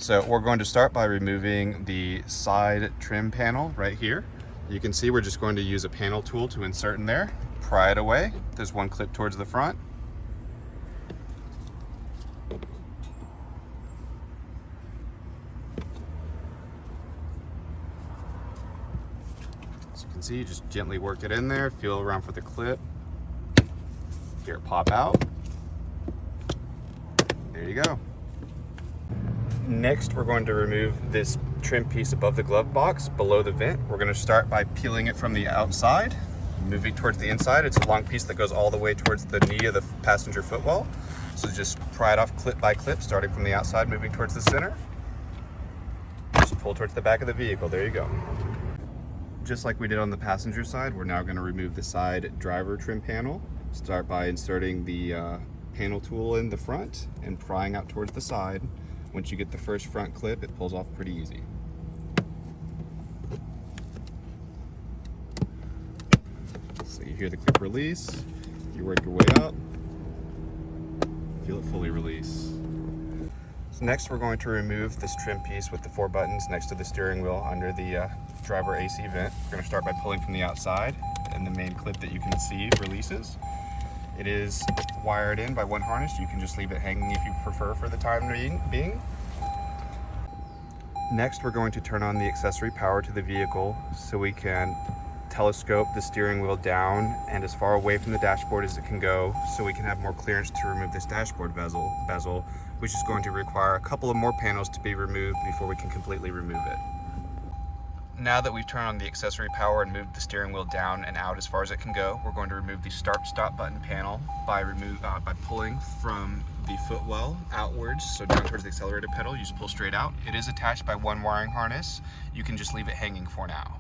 So we're going to start by removing the side trim panel right here. You can see we're just going to use a panel tool to insert in there, pry it away. There's one clip towards the front. As you can see, just gently work it in there, feel around for the clip. Hear it pop out. There you go. Next, we're going to remove this trim piece above the glove box, below the vent. We're going to start by peeling it from the outside, moving towards the inside. It's a long piece that goes all the way towards the knee of the passenger footwell. So just pry it off clip by clip, starting from the outside, moving towards the center. Just pull towards the back of the vehicle. There you go. Just like we did on the passenger side, we're now going to remove the side driver trim panel. Start by inserting the panel tool in the front and prying out towards the side. Once you get the first front clip, it pulls off pretty easy. So you hear the clip release, you work your way up, feel it fully release. So next we're going to remove this trim piece with the 4 buttons next to the steering wheel under the driver AC vent. We're going to start by pulling from the outside, and the main clip that you can see releases. It is wired in by one harness. You can just leave it hanging if you prefer for the time being. Next, we're going to turn on the accessory power to the vehicle so we can telescope the steering wheel down and as far away from the dashboard as it can go, so we can have more clearance to remove this dashboard bezel, which is going to require a couple of more panels to be removed before we can completely remove it. Now that we've turned on the accessory power and moved the steering wheel down and out as far as it can go, we're going to remove the start-stop button panel by pulling from the footwell outwards, so down towards the accelerator pedal. You just pull straight out. It is attached by one wiring harness. You can just leave it hanging for now.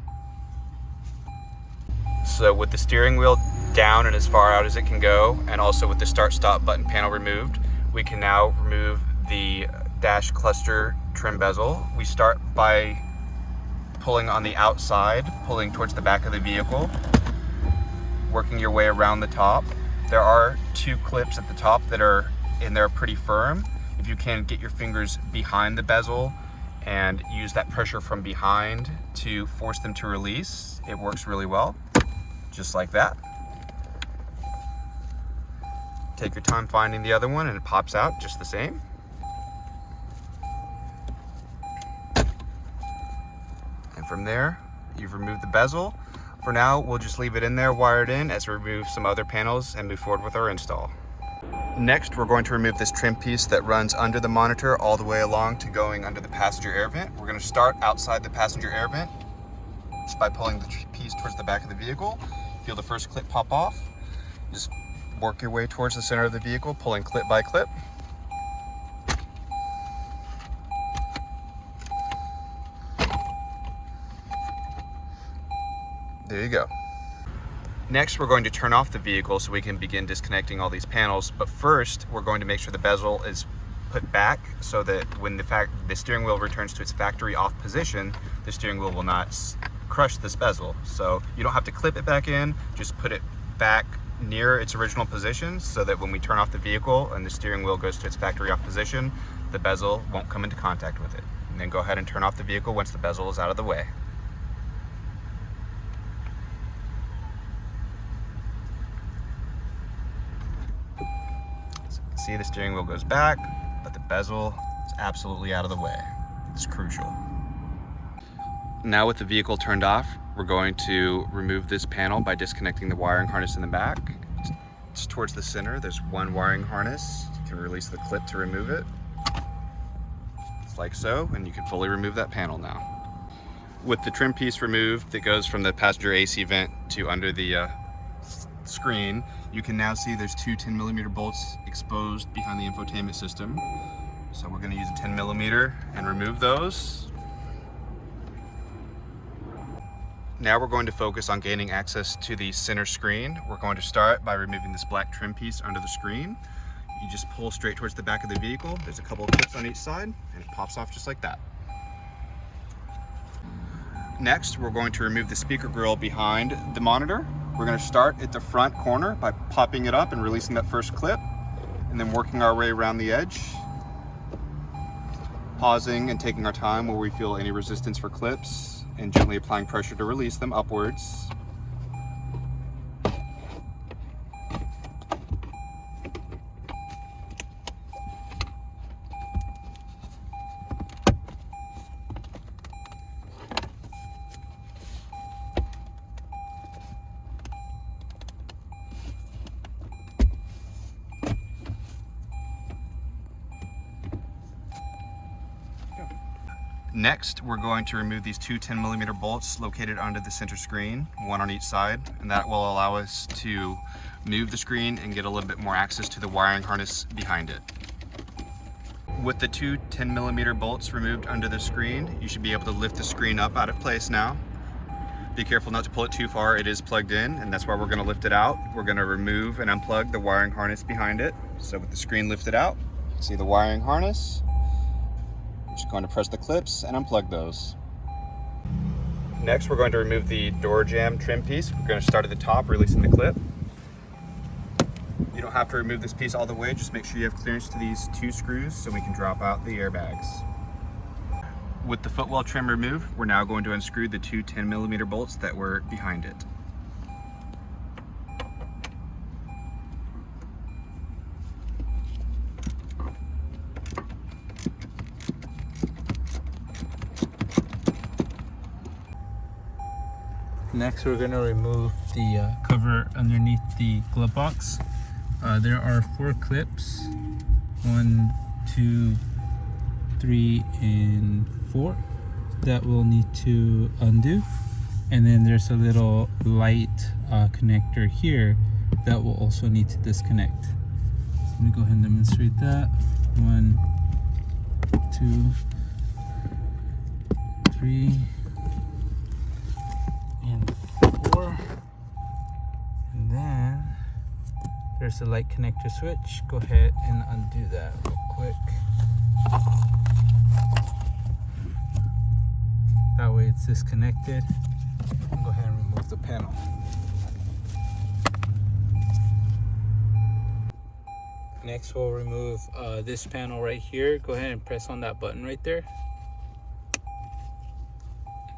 So with the steering wheel down and as far out as it can go, and also with the start-stop button panel removed, we can now remove the dash cluster trim bezel. We start by pulling on the outside, pulling towards the back of the vehicle, working your way around the top. There are 2 clips at the top that are in there pretty firm. If you can get your fingers behind the bezel and use that pressure from behind to force them to release, it works really well, just like that. Take your time finding the other one and it pops out just the same. From there, you've removed the bezel. For now, we'll just leave it in there wired in as we remove some other panels and move forward with our install. Next, we're going to remove this trim piece that runs under the monitor all the way along to going under the passenger air vent. We're going to start outside the passenger air vent just by pulling the piece towards the back of the vehicle. Feel the first clip pop off. Just work your way towards the center of the vehicle, pulling clip by clip. There you go. Next, we're going to turn off the vehicle so we can begin disconnecting all these panels. But first, we're going to make sure the bezel is put back so that when the steering wheel returns to its factory off position, the steering wheel will not crush this bezel. So you don't have to clip it back in, just put it back near its original position so that when we turn off the vehicle and the steering wheel goes to its factory off position, the bezel won't come into contact with it. And then go ahead and turn off the vehicle once the bezel is out of the way. See, the steering wheel goes back, but the bezel is absolutely out of the way. It's crucial. Now with the vehicle turned off, we're going to remove this panel by disconnecting the wiring harness in the back. It's towards the center. There's one wiring harness. You can release the clip to remove it. It's like so, and you can fully remove that panel now. With the trim piece removed that goes from the passenger AC vent to under the screen, you can now see there's 2 10mm bolts exposed behind the infotainment system. So we're going to use a 10mm and remove those. Now we're going to focus on gaining access to the center screen. We're going to start by removing this black trim piece under the screen. You just pull straight towards the back of the vehicle. There's a couple of clips on each side and it pops off just like that. Next, we're going to remove the speaker grill behind the monitor. We're going to start at the front corner by popping it up and releasing that first clip, and then working our way around the edge. pausing and taking our time where we feel any resistance for clips and gently applying pressure to release them upwards. Next, we're going to remove these two 10mm bolts located under the center screen, one on each side, and that will allow us to move the screen and get a little bit more access to the wiring harness behind it. With the two 10mm bolts removed under the screen, you should be able to lift the screen up out of place now. Be careful not to pull it too far. It is plugged in, and that's why we're going to lift it out. We're going to remove and unplug the wiring harness behind it. So with the screen lifted out, you can see the wiring harness. We're just going to press the clips and unplug those. Next, we're going to remove the door jamb trim piece. We're going to start at the top, releasing the clip. You don't have to remove this piece all the way, just make sure you have clearance to these two screws so we can drop out the airbags. With the footwell trim removed, we're now going to unscrew the two 10mm bolts that were behind it. Next, we're going to remove the cover underneath the glove box. There are 4 clips, 1, 2, 3, and 4 that we'll need to undo. And then there's a little light connector here that we'll also need to disconnect. So let me go ahead and demonstrate that. 1, 2, 3, and 4. And then there's a light connector switch. Go ahead and undo that real quick. That way it's disconnected. And go ahead and remove the panel. Next, we'll remove this panel right here. Go ahead and press on that button right there.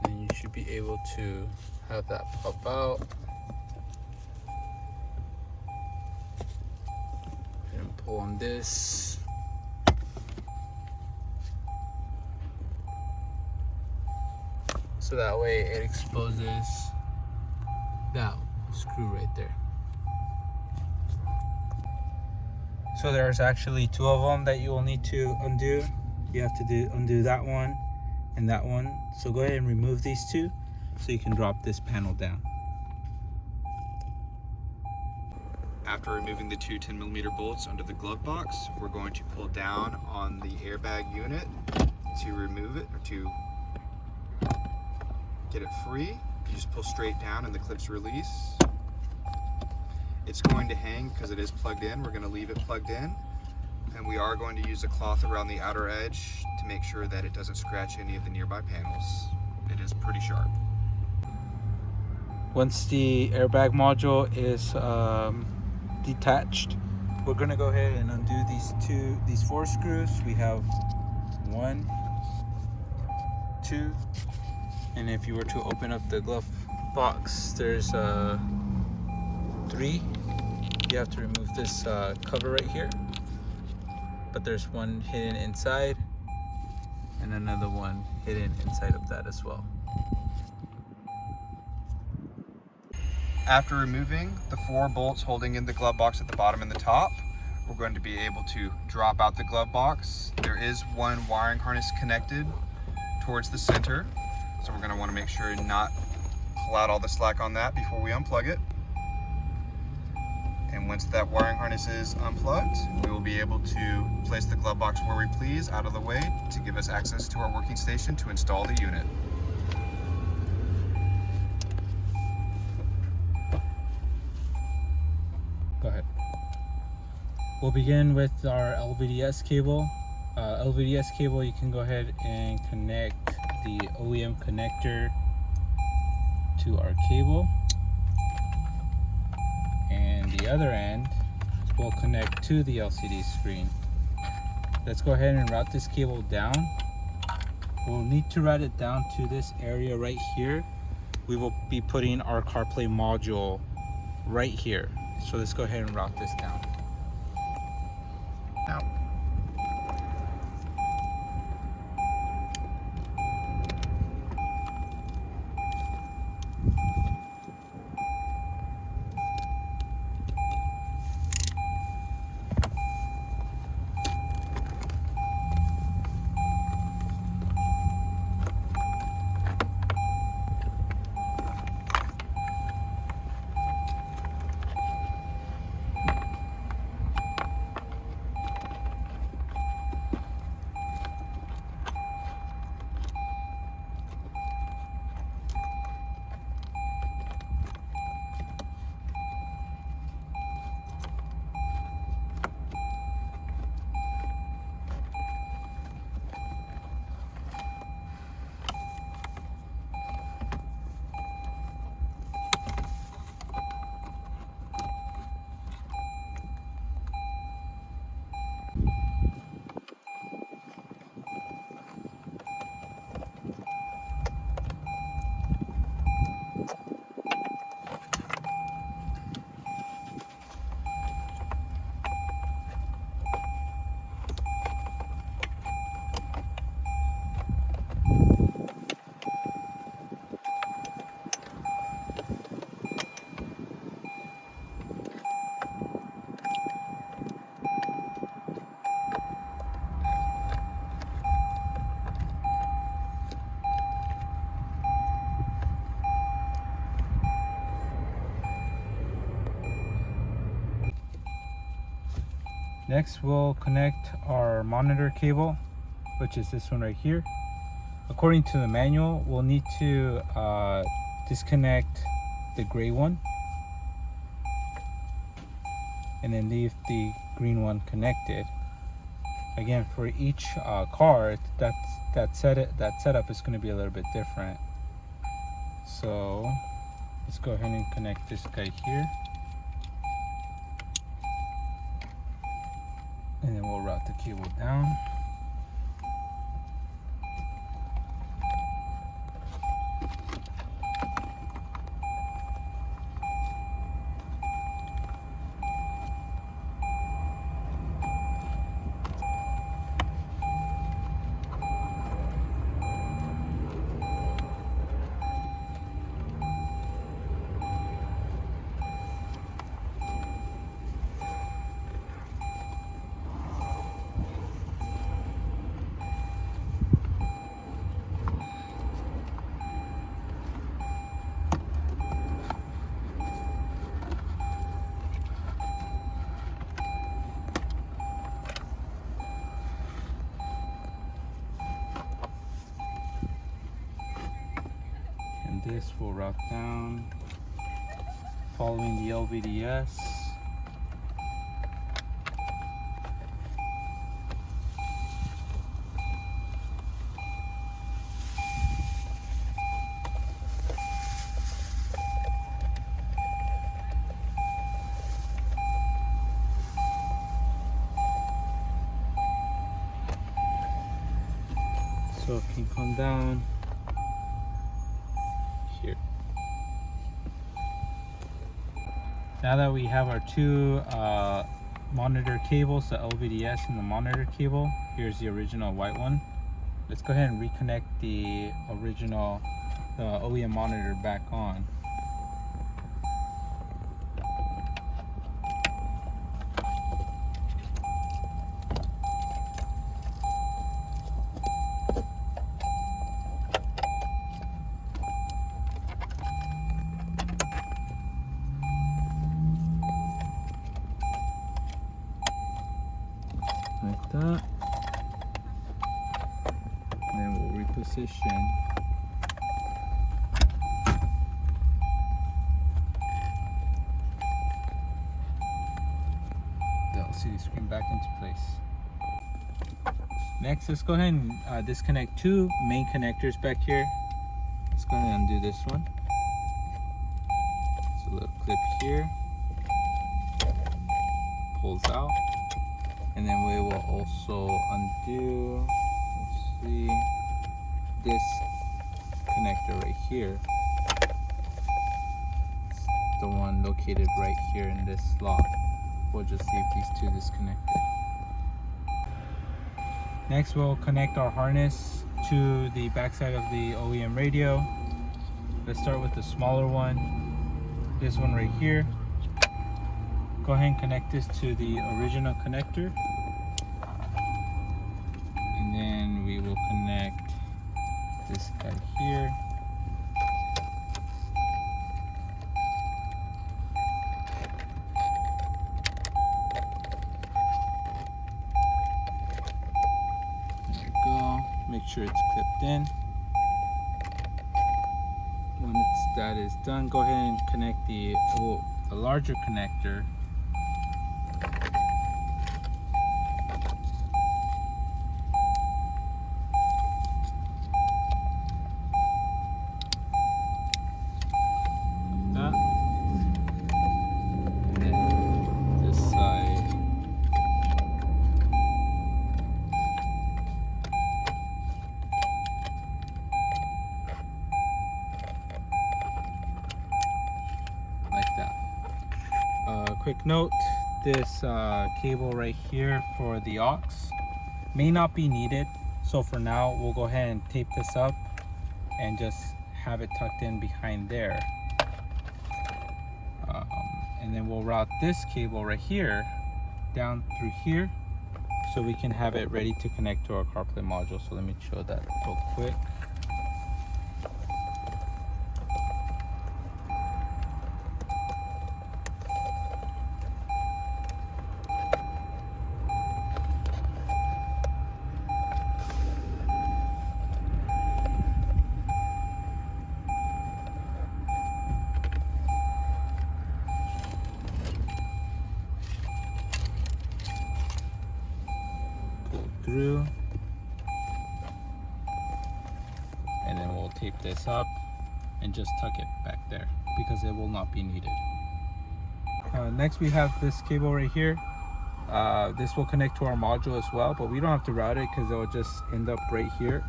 And you should be able to have that pop out. And pull on this. So that way it exposes that screw right there. So there's actually 2 of them that you will need to undo. You have to undo that one and that one. So go ahead and remove these 2 so you can drop this panel down. After removing the two 10mm bolts under the glove box, we're going to pull down on the airbag unit to remove it, or to get it free. You just pull straight down and the clips release. It's going to hang because it is plugged in. We're going to leave it plugged in, and we are going to use a cloth around the outer edge to make sure that it doesn't scratch any of the nearby panels. It is pretty sharp. Once the airbag module is detached, we're going to go ahead and undo these 4 screws. We have 1, 2, and if you were to open up the glove box, there's 3. You have to remove this cover right here, but there's one hidden inside and another one hidden inside of that as well. After removing the 4 bolts holding in the glove box at the bottom and the top, we're going to be able to drop out the glove box. There is one wiring harness connected towards the center, so we're going to want to make sure to not pull out all the slack on that before we unplug it. And once that wiring harness is unplugged, we will be able to place the glove box where we please, out of the way, to give us access to our working station to install the unit. Go ahead. We'll begin with our LVDS cable. LVDS cable, you can go ahead and connect the OEM connector to our cable, and the other end will connect to the LCD screen. Let's go ahead and route this cable down We'll need to route it down to this area right here. We will be putting our CarPlay module right here. So let's go ahead and route this down. Now, next we'll connect our monitor cable, which is this one right here. According to the manual, we'll need to disconnect the gray one and then leave the green one connected. Again, for each car, that setup is going to be a little bit different. So let's go ahead and connect this guy here, and then we'll route the cable down. This will route down following the LVDS. So it can come down here. Now that we have our two monitor cables, the LVDS and the monitor cable, here's the original white one. Let's go ahead and reconnect the original OEM monitor back on. Like that. And then we'll reposition. The LCD screen back into place. Next, let's go ahead and disconnect two main connectors back here. Let's go ahead and undo this one. It's a little clip here. Pulls out. And then we will also undo, let's see, this connector right here. It's the one located right here in this slot. We'll just leave these two disconnected. Next, we'll connect our harness to the backside of the OEM radio. Let's start with the smaller one. This one right here. Go ahead and connect this to the original connector. And then we will connect this guy here. There we go. Make sure it's clipped in. Once that is done, go ahead and connect the larger connector. That. And then this side. Like that. Quick note, this cable right here for the aux may not be needed, so for now we'll go ahead and tape this up and just have it tucked in behind there, and then we'll route this cable right here down through here so we can have it ready to connect to our CarPlay module. So let me show that real quick. Through, and then we'll tape this up and just tuck it back there because it will not be needed. Next we have this cable right here. This will connect to our module as well, but we don't have to route it because it will just end up right here.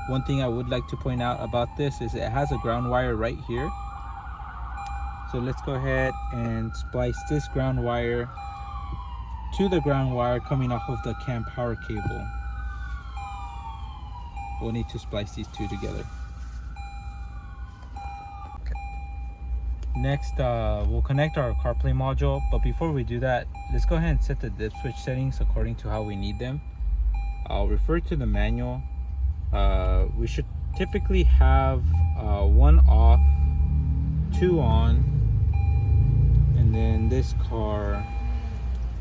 One thing I would like to point out about this is it has a ground wire right here. So let's go ahead and splice this ground wire to the ground wire coming off of the cam power cable. We'll need to splice these two together. Okay. Next, we'll connect our CarPlay module, but before we do that, let's go ahead and set the dip switch settings according to how we need them. I'll refer to the manual. We should typically have 1 off, 2 on, and then this car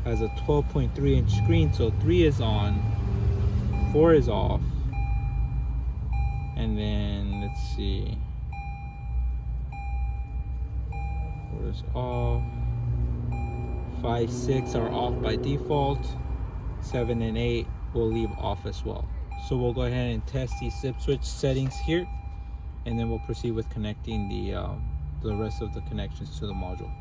has a 12.3 inch screen, so 3 is on, 4 is off, and then let's see, 4 is off, 5, 6 are off by default, 7 and 8 will leave off as well. So we'll go ahead and test these dip switch settings here, and then we'll proceed with connecting the rest of the connections to the module.